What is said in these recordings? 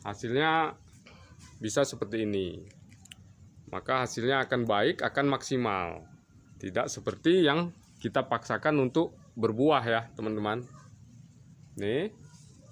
hasilnya bisa seperti ini. Maka hasilnya akan baik, akan maksimal. Tidak seperti yang kita paksakan untuk berbuah ya teman-teman. Nih,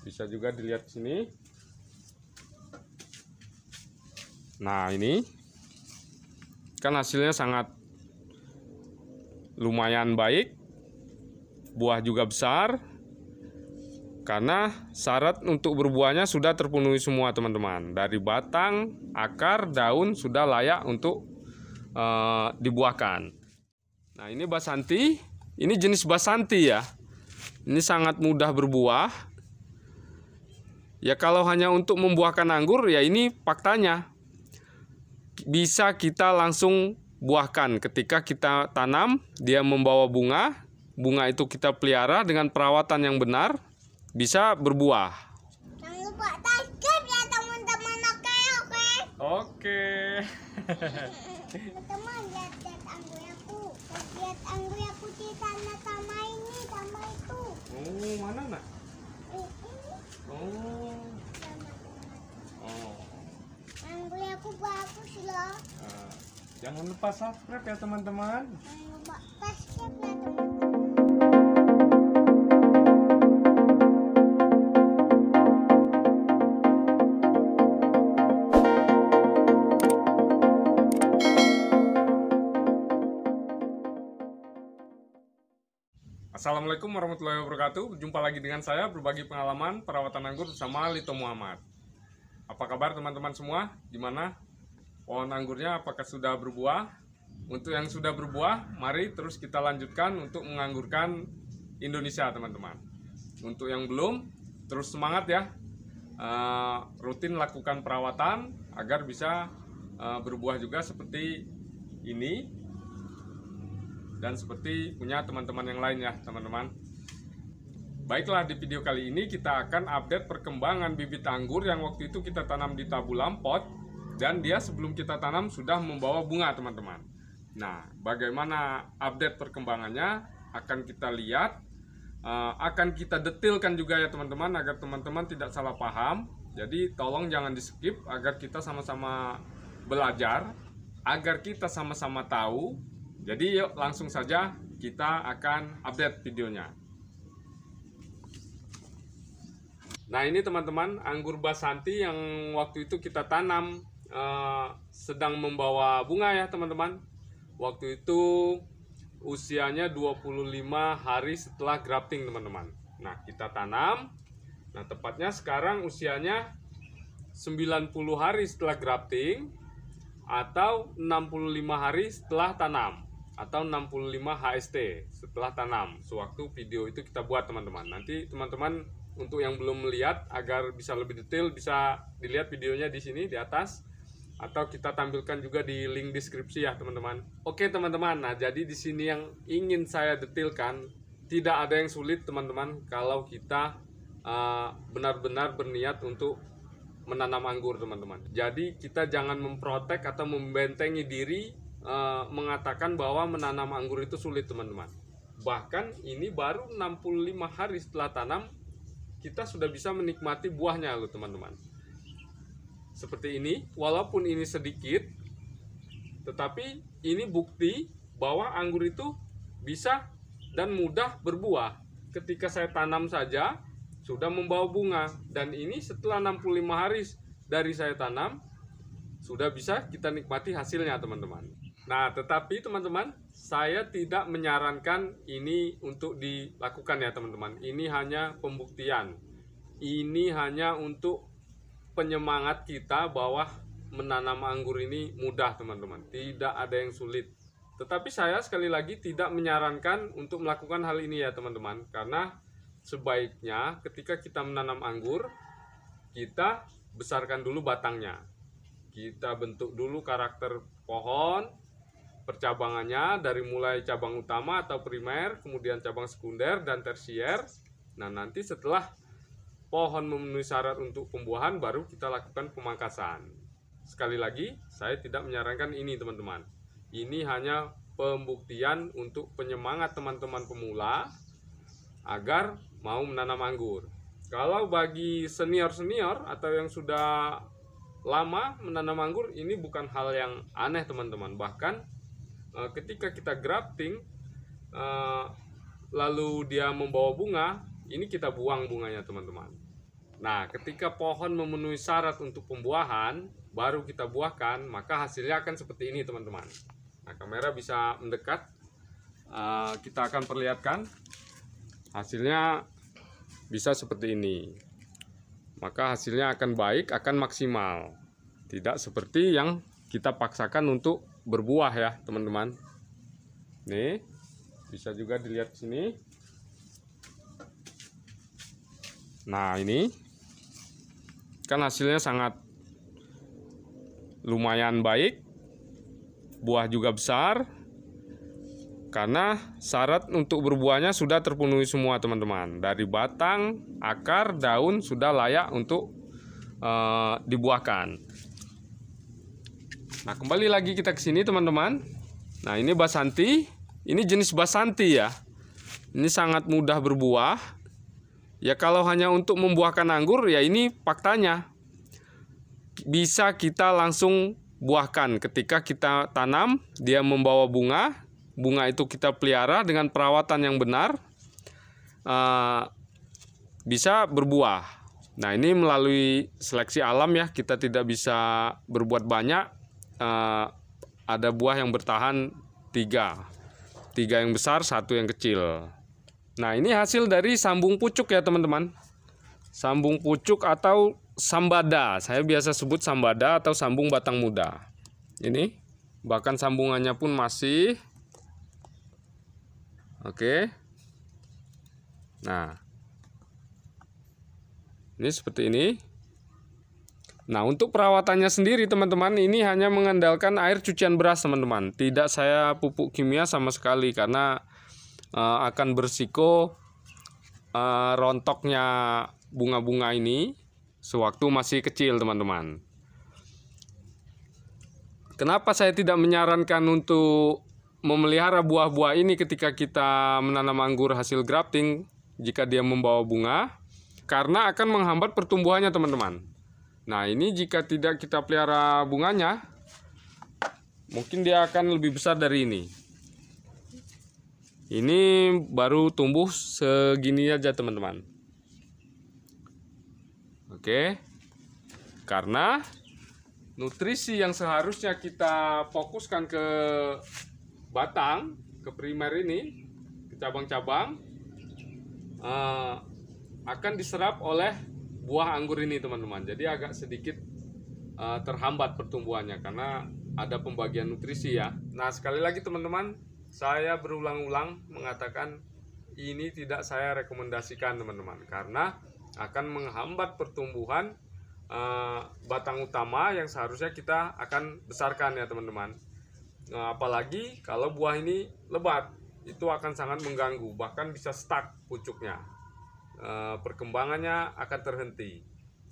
bisa juga dilihat sini. Nah, ini kan hasilnya sangat lumayan baik. Buah juga besar. Karena syarat untuk berbuahnya sudah terpenuhi semua teman-teman. Dari batang, akar, daun sudah layak untuk dibuahkan. Nah, ini basanti. Ini jenis basanti ya. Ini sangat mudah berbuah. Ya kalau hanya untuk membuahkan anggur ya ini faktanya. Bisa kita langsung buahkan ketika kita tanam, dia membawa bunga. Bunga itu kita pelihara dengan perawatan yang benar. Bisa berbuah. Jangan lupa subscribe ya teman-teman. Oke. Teman-teman lihat anggur aku. Lihat anggur aku di sana sama ini sama itu. Oh, mana nak? Ini. Oh. Oh. Anggur aku bagus loh. Jangan lupa subscribe ya teman-teman. Jangan lupa subscribe ya teman-teman. Assalamualaikum warahmatullahi wabarakatuh. Berjumpa lagi dengan saya berbagi pengalaman perawatan anggur bersama Lito Muhammad. Apa kabar teman-teman semua? Gimana? Pohon anggurnya apakah sudah berbuah? Untuk yang sudah berbuah, mari terus kita lanjutkan untuk menganggurkan Indonesia teman-teman. Untuk yang belum, terus semangat ya. Rutin lakukan perawatan agar bisa berbuah juga seperti ini. Dan seperti punya teman-teman yang lain ya teman-teman. Baiklah, di video kali ini kita akan update perkembangan bibit anggur yang waktu itu kita tanam di tabulam pot. Dan dia sebelum kita tanam sudah membawa bunga teman-teman. Nah, bagaimana update perkembangannya akan kita lihat. Akan kita detailkan juga ya teman-teman agar teman-teman tidak salah paham. Jadi tolong jangan di skip agar kita sama-sama belajar. Agar kita sama-sama tahu. Jadi yuk langsung saja kita akan update videonya. Nah ini teman-teman anggur basanti yang waktu itu kita tanam sedang membawa bunga ya teman-teman. Waktu itu usianya 25 hari setelah grafting teman-teman. Nah kita tanam. Nah tepatnya sekarang usianya 90 hari setelah grafting atau 65 hari setelah tanam. Atau 65 HST setelah tanam. Sewaktu video itu kita buat teman-teman. Nanti teman-teman untuk yang belum melihat agar bisa lebih detail bisa dilihat videonya di sini di atas atau kita tampilkan juga di link deskripsi ya teman-teman. Oke teman-teman. Nah, jadi di sini yang ingin saya detailkan, tidak ada yang sulit teman-teman kalau kita benar-benar berniat untuk menanam anggur teman-teman. Jadi kita jangan memprotek atau membentengi diri mengatakan bahwa menanam anggur itu sulit teman-teman. Bahkan ini baru 65 hari setelah tanam kita sudah bisa menikmati buahnya loh teman-teman. Seperti ini, walaupun ini sedikit tetapi ini bukti bahwa anggur itu bisa dan mudah berbuah. Ketika saya tanam saja sudah membawa bunga dan ini setelah 65 hari dari saya tanam sudah bisa kita nikmati hasilnya teman-teman. Nah, tetapi teman-teman, saya tidak menyarankan ini untuk dilakukan ya teman-teman. Ini hanya pembuktian. Ini hanya untuk penyemangat kita bahwa menanam anggur ini mudah teman-teman. Tidak ada yang sulit. Tetapi saya sekali lagi tidak menyarankan untuk melakukan hal ini ya teman-teman. Karena sebaiknya ketika kita menanam anggur, kita besarkan dulu batangnya. Kita bentuk dulu karakter pohon, percabangannya dari mulai cabang utama atau primer, kemudian cabang sekunder dan tersier. Nah nanti setelah pohon memenuhi syarat untuk pembuahan baru kita lakukan pemangkasan. Sekali lagi saya tidak menyarankan ini teman-teman. Ini hanya pembuktian untuk penyemangat teman-teman pemula agar mau menanam anggur. Kalau bagi senior-senior atau yang sudah lama menanam anggur, ini bukan hal yang aneh teman-teman. Bahkan ketika kita grafting lalu dia membawa bunga, ini kita buang bunganya teman-teman. Nah, ketika pohon memenuhi syarat untuk pembuahan, baru kita buahkan, maka hasilnya akan seperti ini teman-teman. Nah, kamera bisa mendekat, kita akan perlihatkan hasilnya bisa seperti ini. Maka hasilnya akan baik, akan maksimal, tidak seperti yang kita paksakan untuk berbuah ya teman-teman. Nih, bisa juga dilihat sini. Nah, ini kan hasilnya sangat lumayan baik, buah juga besar, karena syarat untuk berbuahnya sudah terpenuhi semua teman-teman. Dari batang, akar, daun sudah layak untuk dibuahkan. Nah, kembali lagi kita ke sini teman-teman. Nah, ini Basanti. Ini jenis Basanti ya. Ini sangat mudah berbuah. Ya, kalau hanya untuk membuahkan anggur, ya ini faktanya. Bisa kita langsung buahkan ketika kita tanam, dia membawa bunga. Bunga itu kita pelihara dengan perawatan yang benar, bisa berbuah. Nah, ini melalui seleksi alam ya, kita tidak bisa berbuat banyak. Ada buah yang bertahan 3 yang besar, 1 yang kecil. Nah, ini hasil dari sambung pucuk ya teman-teman. Sambung pucuk atau sambada, saya biasa sebut sambada atau sambung batang muda. Ini bahkan sambungannya pun masih oke. Nah, ini seperti ini. Nah, untuk perawatannya sendiri teman-teman, ini hanya mengandalkan air cucian beras teman-teman. Tidak saya pupuk kimia sama sekali, karena akan berisiko rontoknya bunga-bunga ini sewaktu masih kecil teman-teman. Kenapa saya tidak menyarankan untuk memelihara buah-buah ini ketika kita menanam anggur hasil grafting jika dia membawa bunga? Karena akan menghambat pertumbuhannya teman-teman. Nah, ini jika tidak kita pelihara bunganya, mungkin dia akan lebih besar dari ini. Ini baru tumbuh segini aja teman-teman. Oke. Karena nutrisi yang seharusnya kita fokuskan ke batang, ke primer ini, ke cabang-cabang, akan diserap oleh buah anggur ini teman-teman. Jadi agak sedikit terhambat pertumbuhannya karena ada pembagian nutrisi ya. Nah, sekali lagi teman-teman, saya berulang-ulang mengatakan ini tidak saya rekomendasikan teman-teman, karena akan menghambat pertumbuhan batang utama yang seharusnya kita akan besarkan ya teman-teman. Apalagi kalau buah ini lebat, itu akan sangat mengganggu, bahkan bisa stuck pucuknya. Perkembangannya akan terhenti.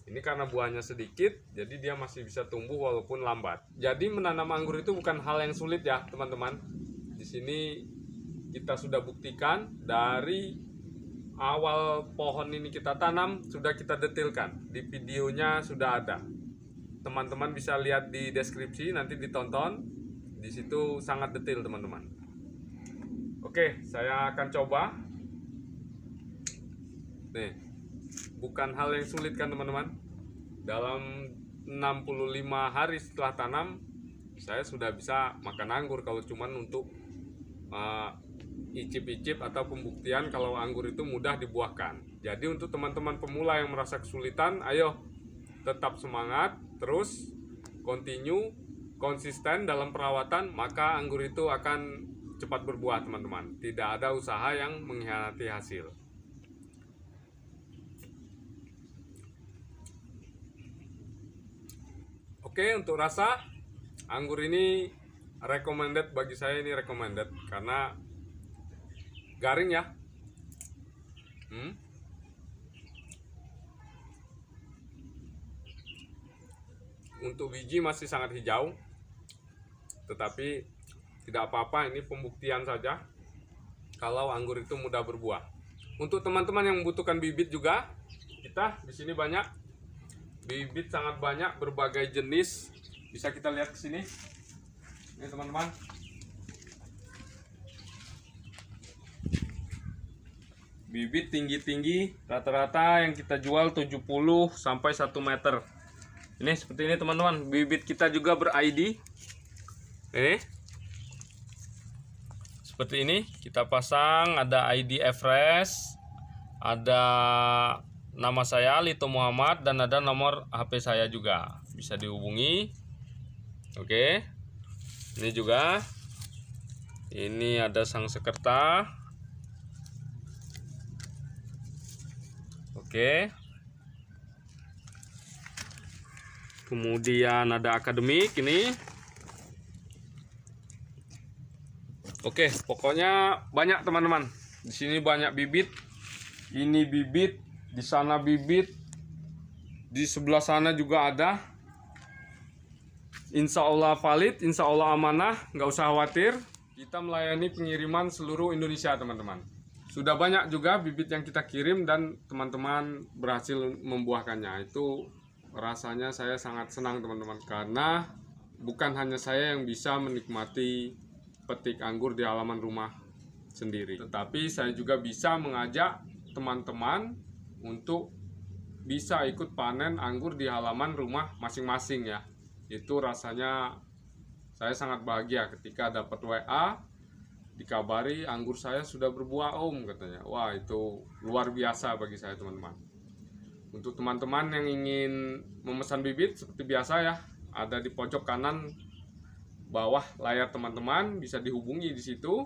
Ini karena buahnya sedikit, jadi dia masih bisa tumbuh walaupun lambat. Jadi menanam anggur itu bukan hal yang sulit ya teman-teman. Di sini kita sudah buktikan dari awal pohon ini kita tanam, sudah kita detailkan. Di videonya sudah ada. Teman-teman bisa lihat di deskripsi, nanti ditonton. Di situ sangat detail teman-teman. Oke, saya akan coba. Nih, bukan hal yang sulit kan teman-teman. Dalam 65 hari setelah tanam, saya sudah bisa makan anggur kalau cuman untuk icip-icip atau pembuktian kalau anggur itu mudah dibuahkan. Jadi untuk teman-teman pemula yang merasa kesulitan, ayo tetap semangat, terus continue, konsisten dalam perawatan, maka anggur itu akan cepat berbuah teman-teman. Tidak ada usaha yang mengkhianati hasil. Oke, untuk rasa anggur ini recommended, bagi saya ini recommended karena garing ya. Untuk biji masih sangat hijau, tetapi tidak apa-apa, ini pembuktian saja kalau anggur itu mudah berbuah. Untuk teman-teman yang membutuhkan bibit juga, kita di sini banyak bibit, sangat banyak berbagai jenis. Bisa kita lihat ke sini. Ini teman-teman. Bibit tinggi-tinggi, rata-rata yang kita jual 70 sampai 1 meter. Ini seperti ini teman-teman. Bibit kita juga ber-ID. Ini seperti ini, kita pasang ada ID Everest, ada nama saya Lito Muhammad, dan ada nomor HP saya juga. Bisa dihubungi. Oke. Ini juga. Ini ada sang sekerta. Oke. Kemudian ada akademik ini. Oke, pokoknya banyak teman-teman. Di sini banyak bibit. Ini bibit, di sana bibit, di sebelah sana juga ada. Insya Allah valid, insya Allah amanah, nggak usah khawatir. Kita melayani pengiriman seluruh Indonesia teman-teman. Sudah banyak juga bibit yang kita kirim dan teman-teman berhasil membuahkannya. Itu rasanya saya sangat senang teman-teman, karena bukan hanya saya yang bisa menikmati petik anggur di halaman rumah sendiri, tetapi saya juga bisa mengajak teman-teman untuk bisa ikut panen anggur di halaman rumah masing-masing ya. Itu rasanya saya sangat bahagia ketika dapat WA dikabari anggur saya sudah berbuah om, katanya. Wah, itu luar biasa bagi saya teman-teman. Untuk teman-teman yang ingin memesan bibit seperti biasa ya, ada di pojok kanan bawah layar teman-teman, bisa dihubungi di situ.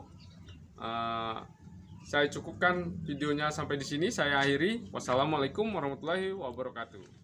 Saya cukupkan videonya sampai di sini, saya akhiri. Wassalamualaikum warahmatullahi wabarakatuh.